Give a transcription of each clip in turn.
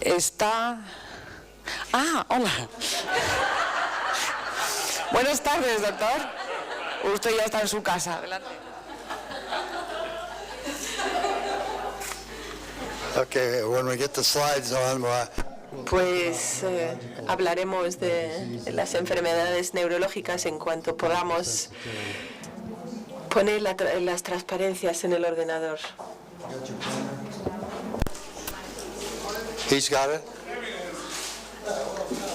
Está... Ah, hola. Buenas tardes, doctor. Usted ya está en su casa. Adelante. Okay, when we get the slides on, Pues hablaremos de las enfermedades neurológicas en cuanto podamos poner las transparencias en el ordenador. he's got it.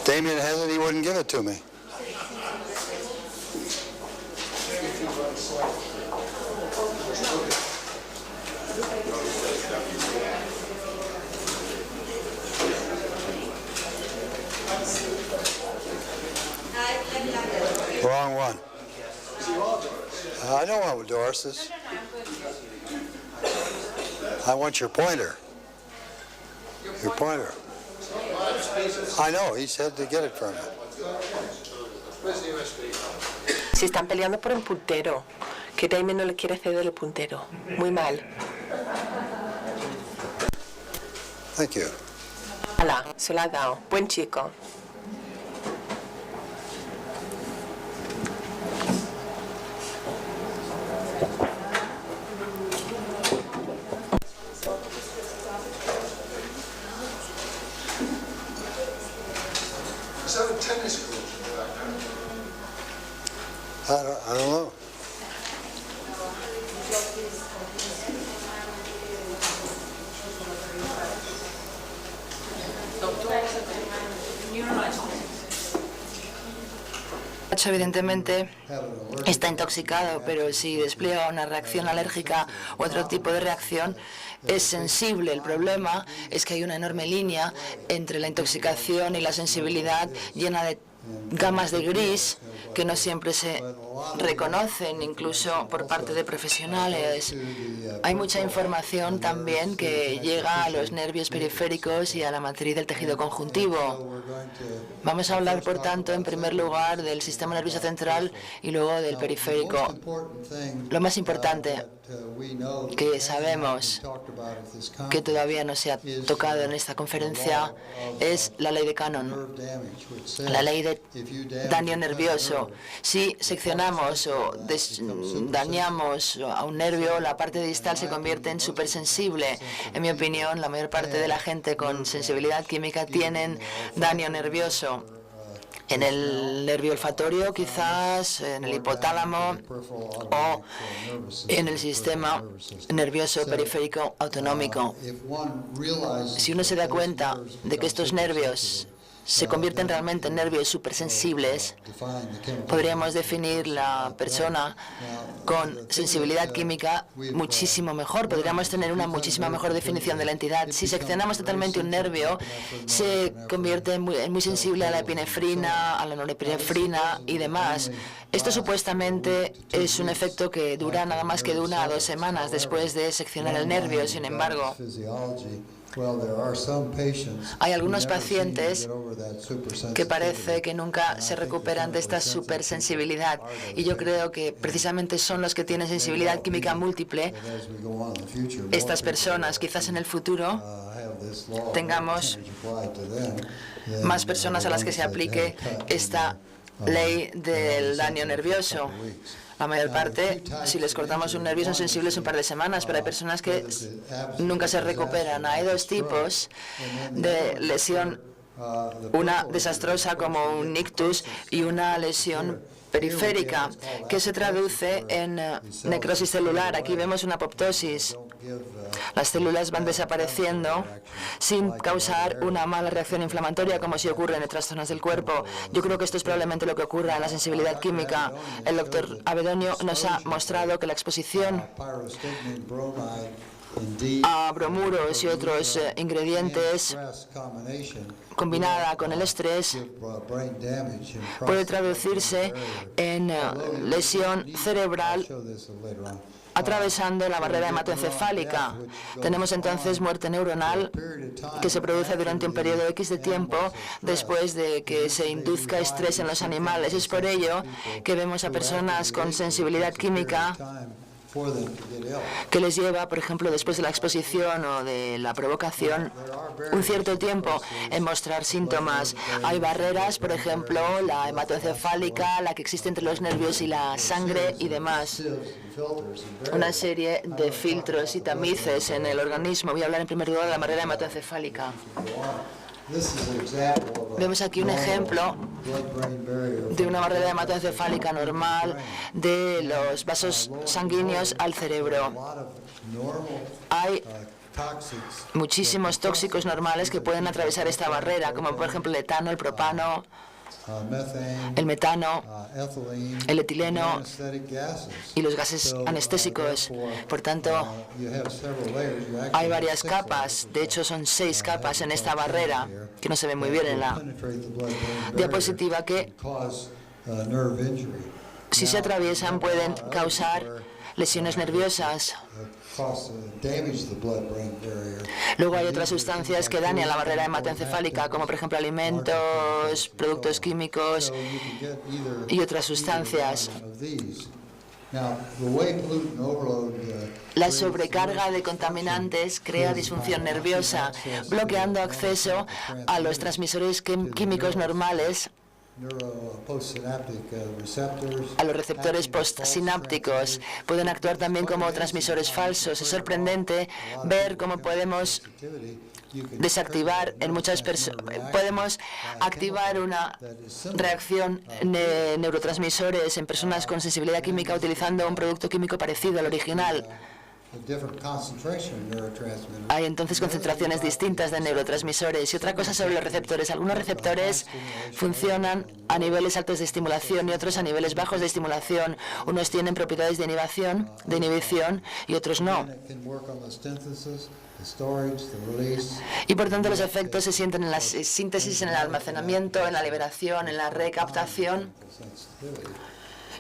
Damien has it, he wouldn't give it to me. Wrong one. I know what Doris is. I want your pointer. Your pointer. I know, he said to get it from me. Se están peleando por un puntero, que Damien no le quiere ceder el puntero. Muy mal. Thank you. Hala, se lo ha dado. Buen chico. I don't know. Evidentemente está intoxicado, pero si despliega una reacción alérgica u otro tipo de reacción, es sensible. El problema es que hay una enorme línea entre la intoxicación y la sensibilidad, llena de gamas de gris que no siempre se reconocen, incluso por parte de profesionales. Hay mucha información también que llega a los nervios periféricos y a la matriz del tejido conjuntivo. Vamos a hablar, por tanto, en primer lugar del sistema nervioso central y luego del periférico. Lo más importante que sabemos que todavía no se ha tocado en esta conferencia es la ley de Cannon, la ley de daño nervioso. Si seccionamos o dañamos a un nervio, la parte distal se convierte en supersensible. En mi opinión, la mayor parte de la gente con sensibilidad química tienen daño nervioso. En el nervio olfatorio, quizás, en el hipotálamo o en el sistema nervioso periférico autonómico. Si uno se da cuenta de que estos nervios se convierten realmente en nervios supersensibles, podríamos definir la persona con sensibilidad química muchísimo mejor. Podríamos tener una muchísima mejor definición de la entidad. Si seccionamos totalmente un nervio, se convierte en muy sensible a la epinefrina, a la norepinefrina y demás. Esto supuestamente es un efecto que dura nada más que de 1 a 2 semanas después de seccionar el nervio. Sin embargo, hay algunos pacientes que parece que nunca se recuperan de esta supersensibilidad, y yo creo que precisamente son los que tienen sensibilidad química múltiple. Estas personas, quizás en el futuro tengamos más personas a las que se aplique esta ley del daño nervioso. La mayor parte, si les cortamos un nervio, son sensibles un par de semanas, pero hay personas que nunca se recuperan. Hay dos tipos de lesión, una desastrosa como un ictus y una lesión periférica, que se traduce en necrosis celular. Aquí vemos una apoptosis. Las células van desapareciendo sin causar una mala reacción inflamatoria, como si ocurre en otras zonas del cuerpo. Yo creo que esto es probablemente lo que ocurra en la sensibilidad química. El doctor Avedonio nos ha mostrado que la exposición a bromuros y otros ingredientes combinada con el estrés puede traducirse en lesión cerebral atravesando la barrera hematoencefálica. Tenemos entonces muerte neuronal que se produce durante un periodo X de tiempo después de que se induzca estrés en los animales. Es por ello que vemos a personas con sensibilidad química que les lleva, por ejemplo, después de la exposición o de la provocación, un cierto tiempo en mostrar síntomas. Hay barreras, por ejemplo, la hematoencefálica, la que existe entre los nervios y la sangre y demás. Una serie de filtros y tamices en el organismo. Voy a hablar en primer lugar de la barrera hematoencefálica. Vemos aquí un ejemplo de una barrera hematoencefálica normal de los vasos sanguíneos al cerebro. Hay muchísimos tóxicos normales que pueden atravesar esta barrera, como por ejemplo el etano, el propano, el metano, el etileno y los gases anestésicos. Por tanto, hay varias capas, de hecho son 6 capas en esta barrera, que no se ve muy bien en la diapositiva, que si se atraviesan pueden causar lesiones nerviosas. Luego hay otras sustancias que dañan la barrera hematoencefálica, como por ejemplo alimentos, productos químicos y otras sustancias. La sobrecarga de contaminantes crea disfunción nerviosa, bloqueando acceso a los transmisores químicos normales, a los receptores postsinápticos. Pueden actuar también como transmisores falsos. Es sorprendente ver cómo podemos desactivar en muchas personas, podemos activar una reacción de neurotransmisores en personas con sensibilidad química utilizando un producto químico parecido al original. Hay entonces concentraciones distintas de neurotransmisores. Y otra cosa sobre los receptores. Algunos receptores funcionan a niveles altos de estimulación y otros a niveles bajos de estimulación. Unos tienen propiedades de inhibición y otros no. Y por tanto los efectos se sienten en la síntesis, en el almacenamiento, en la liberación, en la recaptación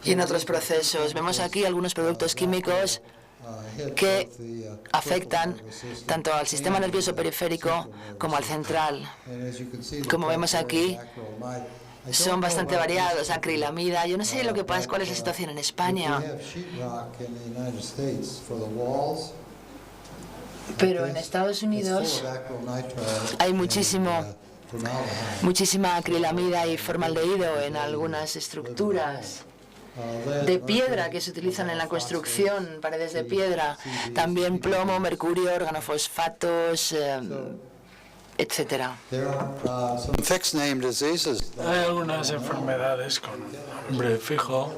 y en otros procesos. Vemos aquí algunos productos químicos que afectan tanto al sistema nervioso periférico como al central. Como vemos aquí, son bastante variados. Acrilamida, yo no sé lo que pasa, cuál es la situación en España, pero en Estados Unidos hay muchísima acrilamida y formaldehído en algunas estructuras de piedra que se utilizan en la construcción, paredes de piedra, también plomo, mercurio, organofosfatos, etcétera. Hay algunas enfermedades con nombre fijo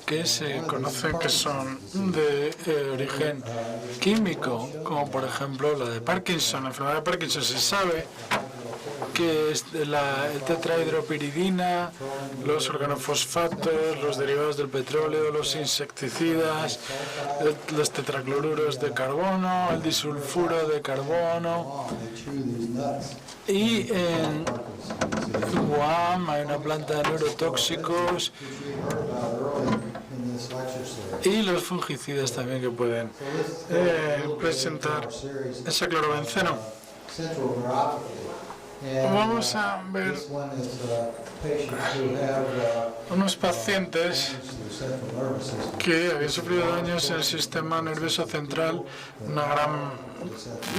que se conocen que son de origen químico, como por ejemplo la de Parkinson. La enfermedad de Parkinson se sabe que es de la tetrahidropiridina, los organofosfatos, los derivados del petróleo, los insecticidas, los tetracloruros de carbono, el disulfuro de carbono. Y en Guam hay una planta de neurotóxicos y los fungicidas también que pueden presentar ese clorobenceno. Vamos a ver unos pacientes que habían sufrido daños en el sistema nervioso central,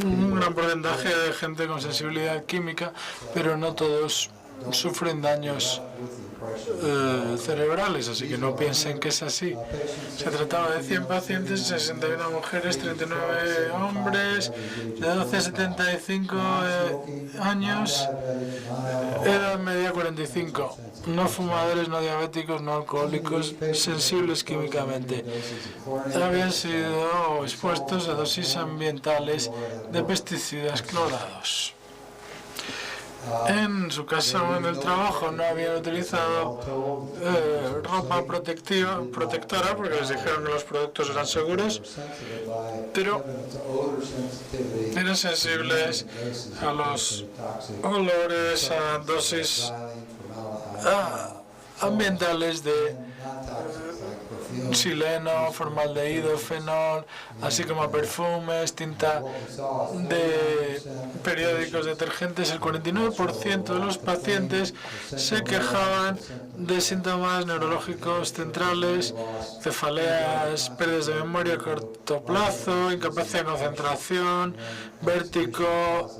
un gran porcentaje de gente con sensibilidad química, pero no todos sufren daños cerebrales, así que no piensen que es así. Se trataba de 100 pacientes, 61 mujeres, 39 hombres, de 12 a 75 años, edad media 45, no fumadores, no diabéticos, no alcohólicos, sensibles químicamente. Habían sido expuestos a dosis ambientales de pesticidas clorados. En su casa o en el trabajo no habían utilizado ropa protectora porque les dijeron que los productos eran seguros, pero eran sensibles a los olores, a dosis ambientales de sileno, formaldehído, fenol, así como perfumes, tinta de periódicos, detergentes. El 49% de los pacientes se quejaban de síntomas neurológicos centrales, cefaleas, pérdidas de memoria a corto plazo, incapacidad de concentración, vértigo.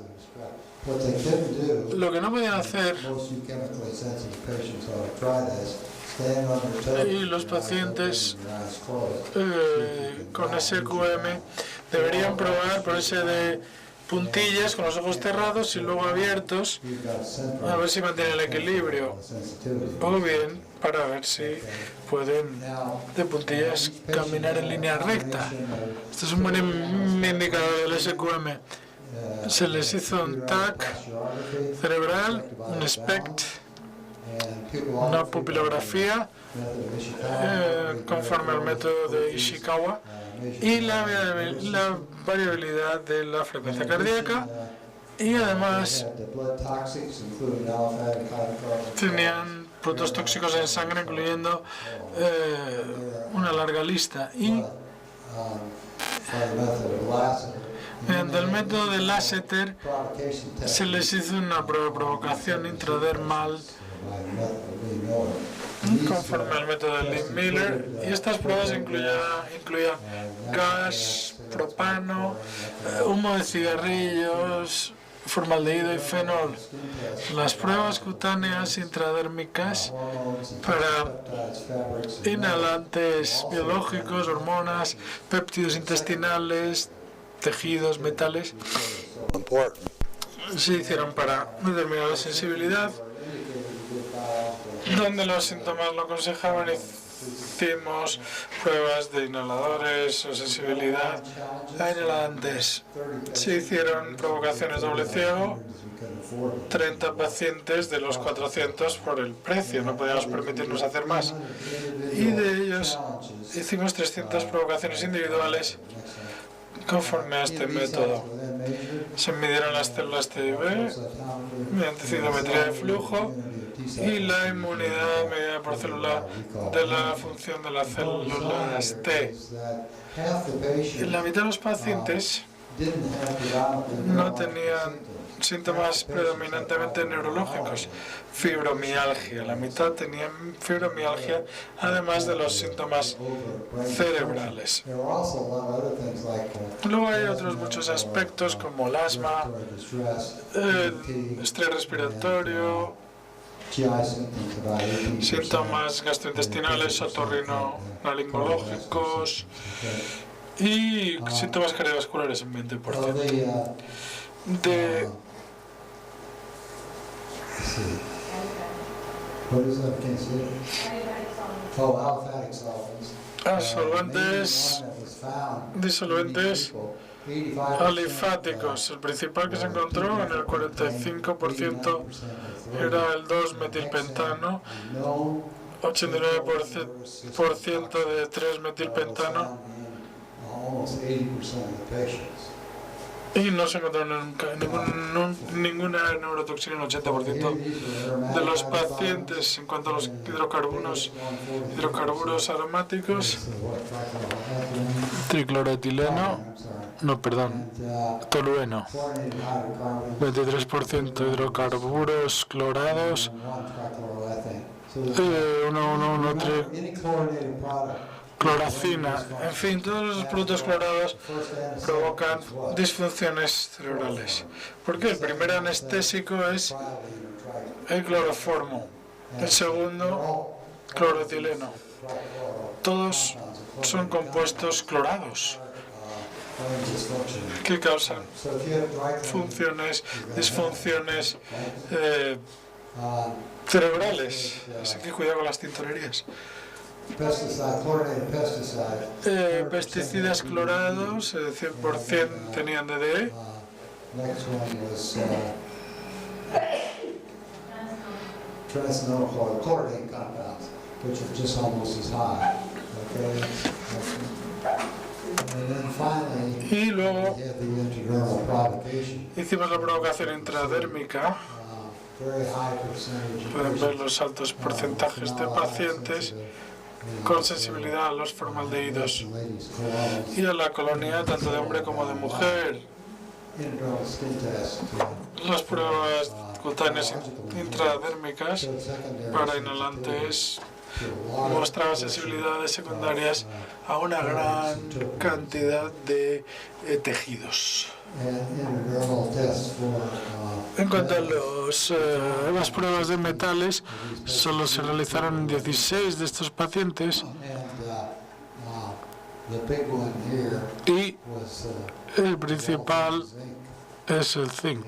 Lo que no podían hacer, y los pacientes con SQM deberían probar ponerse de puntillas con los ojos cerrados y luego abiertos, a ver si mantienen el equilibrio, o bien para ver si pueden de puntillas caminar en línea recta. Esto es un buen indicador del SQM. Se les hizo un TAC cerebral, un SPECT, una pupilografía conforme al método de Ishikawa y la variabilidad de la frecuencia cardíaca, y además tenían productos tóxicos en sangre, incluyendo una larga lista. Y mediante el método de Lasseter se les hizo una prueba de provocación intradermal conforme al método de Lindmiller, y estas pruebas incluían gas, propano, humo de cigarrillos, formaldehído y fenol. Las pruebas cutáneas intradérmicas para inhalantes biológicos, hormonas, péptidos intestinales, tejidos, metales, se hicieron para determinar la sensibilidad. Donde los síntomas lo aconsejaban, hicimos pruebas de inhaladores o sensibilidad a inhalantes. Se hicieron provocaciones doble ciego, 30 pacientes de los 400 por el precio, no podíamos permitirnos hacer más. Y de ellos hicimos 300 provocaciones individuales conforme a este método. Se midieron las células T y B mediante citometría de flujo y la inmunidad medida por célula de la función de las células T. En la mitad de los pacientes no tenían síntomas predominantemente neurológicos, fibromialgia. La mitad tenían fibromialgia, además de los síntomas cerebrales. Luego hay otros muchos aspectos como el asma, estrés respiratorio, síntomas gastrointestinales, otorrinolaringológicos y síntomas cardiovasculares en 20%. Solventes disolventes alifáticos. El principal que se encontró en el 45% era el 2-metilpentano, 89% de 3-metilpentano, y no se encontró ninguna neurotoxina en el 80% de los pacientes. En cuanto a los hidrocarburos aromáticos, tolueno, 23% hidrocarburos clorados, 1,13 cloracina. En fin, todos los productos clorados provocan disfunciones cerebrales. Porque el primer anestésico es el cloroformo, el segundo cloroetileno. Todos son compuestos clorados que causan disfunciones cerebrales. Así que cuidado con las tintorerías. Pesticidas clorados, 100% tenían DDE. Y luego hicimos la provocación intradérmica. Pueden ver los altos porcentajes de pacientes con sensibilidad a los formaldehídos y a la colonia tanto de hombre como de mujer. Las pruebas cutáneas intradérmicas para inhalantes mostraban sensibilidades secundarias a una gran cantidad de tejidos. En cuanto a las pruebas de metales, solo se realizaron en 16 de estos pacientes y el principal es el zinc.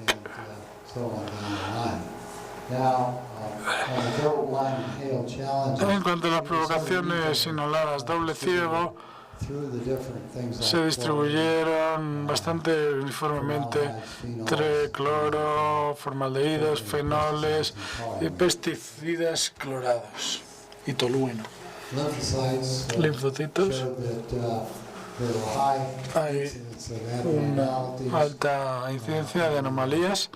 En cuanto a las provocaciones inhaladas doble ciego, se distribuyeron bastante uniformemente entre cloro, formaldehídos, fenoles y pesticidas clorados y tolueno. Linfocitos. Hay una alta incidencia de anomalías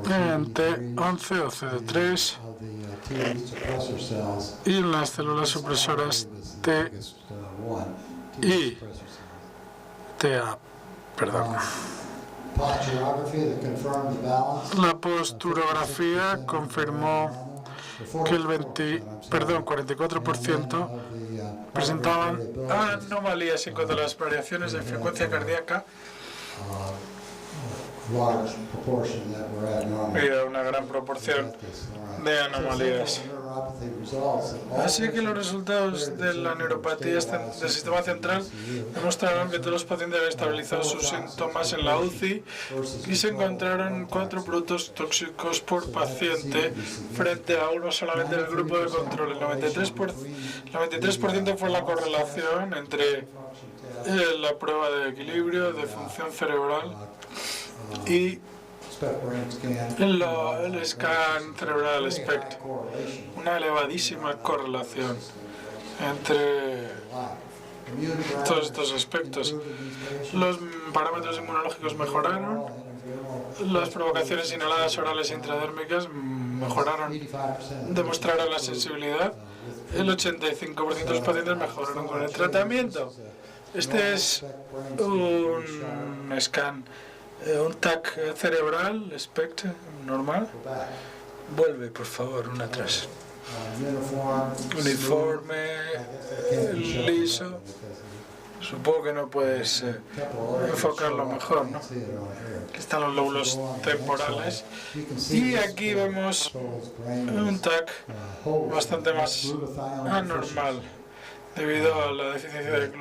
en T11 o CD3 y en las células supresoras T y TA. La posturografía confirmó que el 44% presentaban anomalías en cuanto a las variaciones de frecuencia cardíaca y una gran proporción de anomalías. Así que los resultados de la neuropatía del sistema central demostraron que todos los pacientes habían estabilizado sus síntomas en la UCI y se encontraron 4 productos tóxicos por paciente frente a uno solamente en el grupo de control. El 93% fue la correlación entre la prueba de equilibrio, de función cerebral y el scan cerebral SPECT, una elevadísima correlación entre todos estos aspectos. Los parámetros inmunológicos mejoraron, las provocaciones inhaladas orales e intradérmicas mejoraron, demostraron la sensibilidad, el 85% de los pacientes mejoraron con el tratamiento. Este es un scan, un TAC cerebral, SPECT, normal. Vuelve, por favor, una atrás. Uniforme, liso. Supongo que no puedes enfocarlo mejor, ¿no? Aquí están los lóbulos temporales. Y aquí vemos un TAC bastante más anormal debido a la deficiencia de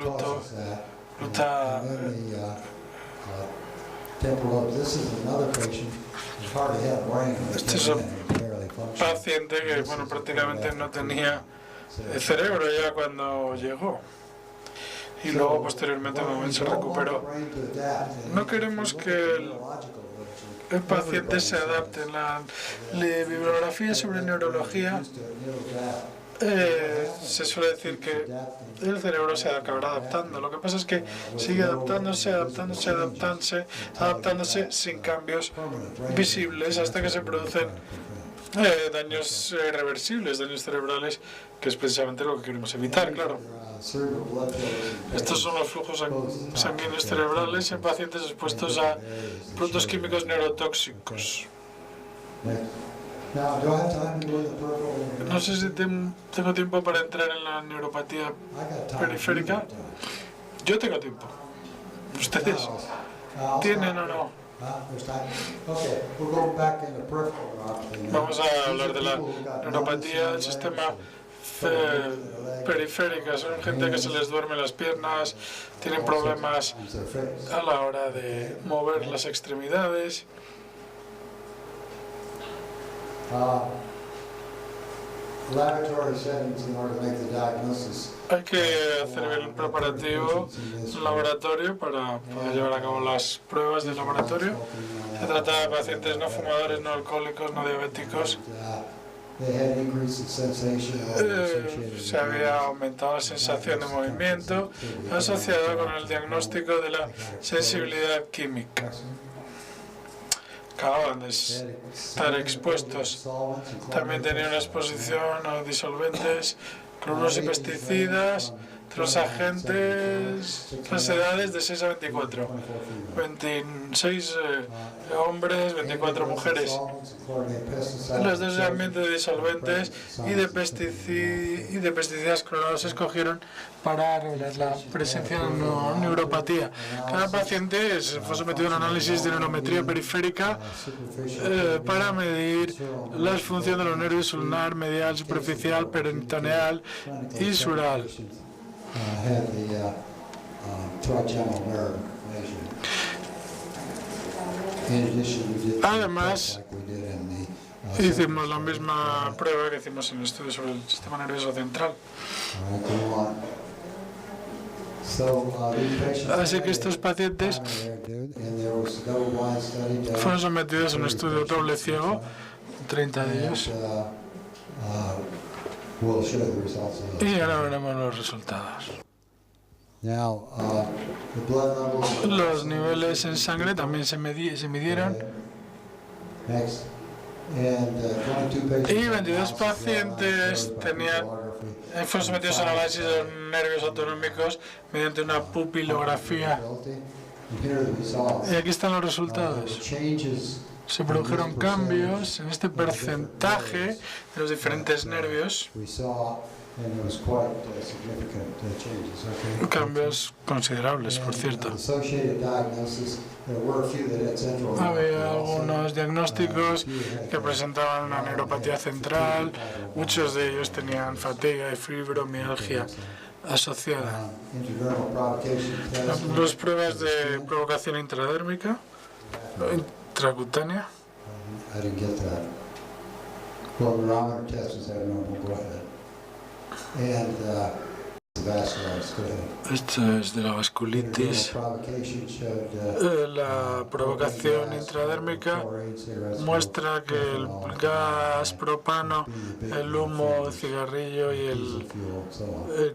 Este es un paciente que, bueno, prácticamente no tenía el cerebro ya cuando llegó. Y luego, posteriormente, se recuperó. No queremos que el paciente se adapte. La bibliografía sobre neurología se suele decir que el cerebro se acabará adaptando. Lo que pasa es que sigue adaptándose sin cambios visibles hasta que se producen daños irreversibles, daños cerebrales, que es precisamente lo que queremos evitar, claro. Estos son los flujos sanguíneos cerebrales en pacientes expuestos a productos químicos neurotóxicos. No sé si tengo tiempo para entrar en la neuropatía periférica. Yo tengo tiempo. ¿Ustedes tienen o no? Vamos a hablar de la neuropatía del sistema periférica. Son gente que se les duermen las piernas, tienen problemas a la hora de mover las extremidades. Hay que hacer el preparativo en el laboratorio para poder llevar a cabo las pruebas del laboratorio. Se trata de pacientes no fumadores, no alcohólicos, no diabéticos. Se había aumentado la sensación de movimiento asociada con el diagnóstico de la sensibilidad química. Acababan de estar expuestos. También tenían una exposición a disolventes cloruros y pesticidas, los agentes, las edades de 6 a 24, 26 hombres, 24 mujeres. Los dos ambientes de disolventes y de pesticidas clorados se escogieron para revelar la presencia de neuropatía. Cada paciente fue sometido a un análisis de neurometría periférica para medir la función de los nervios ulnar, medial, superficial, peritoneal y sural. Además, hicimos la misma prueba que hicimos en el estudio sobre el sistema nervioso central. Así que estos pacientes fueron sometidos a un estudio doble ciego, 30 de ellos, y ahora veremos los resultados. Los niveles en sangre también se midieron. Y 22 pacientes fueron sometidos a análisis de los nervios autonómicos mediante una pupilografía. Y aquí están los resultados. Se produjeron cambios en este porcentaje de los diferentes nervios. Cambios considerables, por cierto. Había algunos diagnósticos que presentaban una neuropatía central, muchos de ellos tenían fatiga y fibromialgia asociada. Las pruebas de provocación intradérmica, intracutánea. Esto es de la vasculitis. La provocación intradérmica muestra que el gas propano, el humo, el cigarrillo y el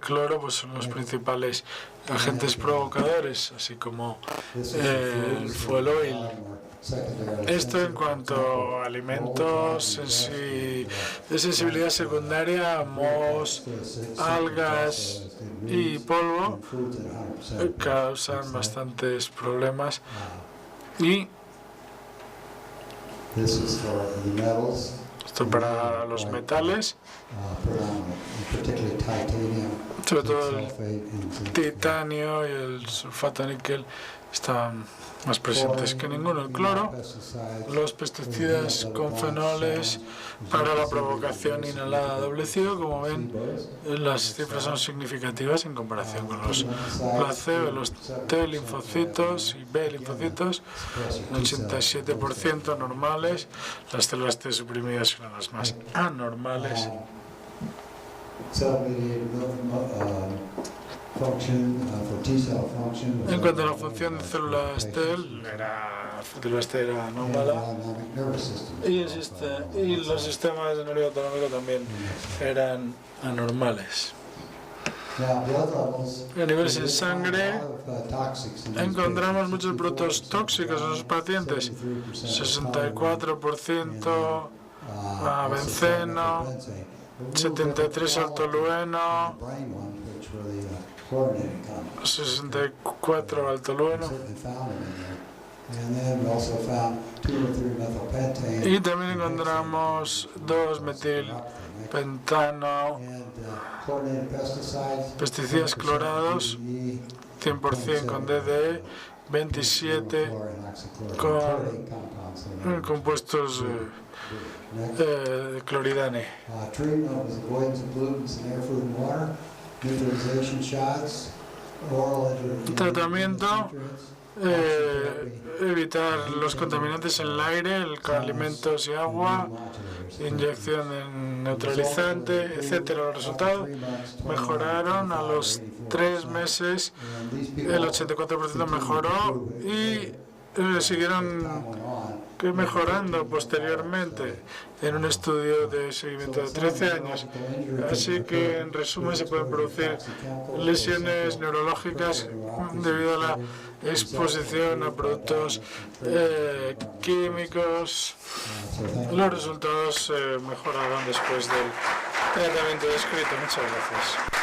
cloro pues son los principales agentes provocadores, así como el fuel oil. Esto en cuanto a alimentos de sensibilidad secundaria, mohos, algas y polvo causan bastantes problemas. Y esto para los metales, sobre todo el titanio y el sulfato de níquel están más presentes que ninguno. El cloro, los pesticidas con fenoles para la provocación inhalada doble ciego, como ven, las cifras son significativas en comparación con los placebo, los T linfocitos y B linfocitos, el 87% normales, las células T suprimidas son las más anormales. En cuanto a la función de células T era anómala y los sistemas de nervio autonómico también eran anormales. En niveles en sangre encontramos muchos productos tóxicos en los pacientes, 64% a benceno, 73 al tolueno, 64 al tolueno. Y también encontramos 2-metilpentano, pesticidas clorados, 100% con DDE, 27 con compuestos de cloridane. Tratamiento, evitar los contaminantes en el aire, alimentos y agua, inyección de neutralizante, etcétera. Los resultados mejoraron a los 3 meses, el 84% mejoró y siguieron mejorando posteriormente en un estudio de seguimiento de 13 años. Así que, en resumen, se pueden producir lesiones neurológicas debido a la exposición a productos químicos. Los resultados mejoraron después del tratamiento descrito. Muchas gracias.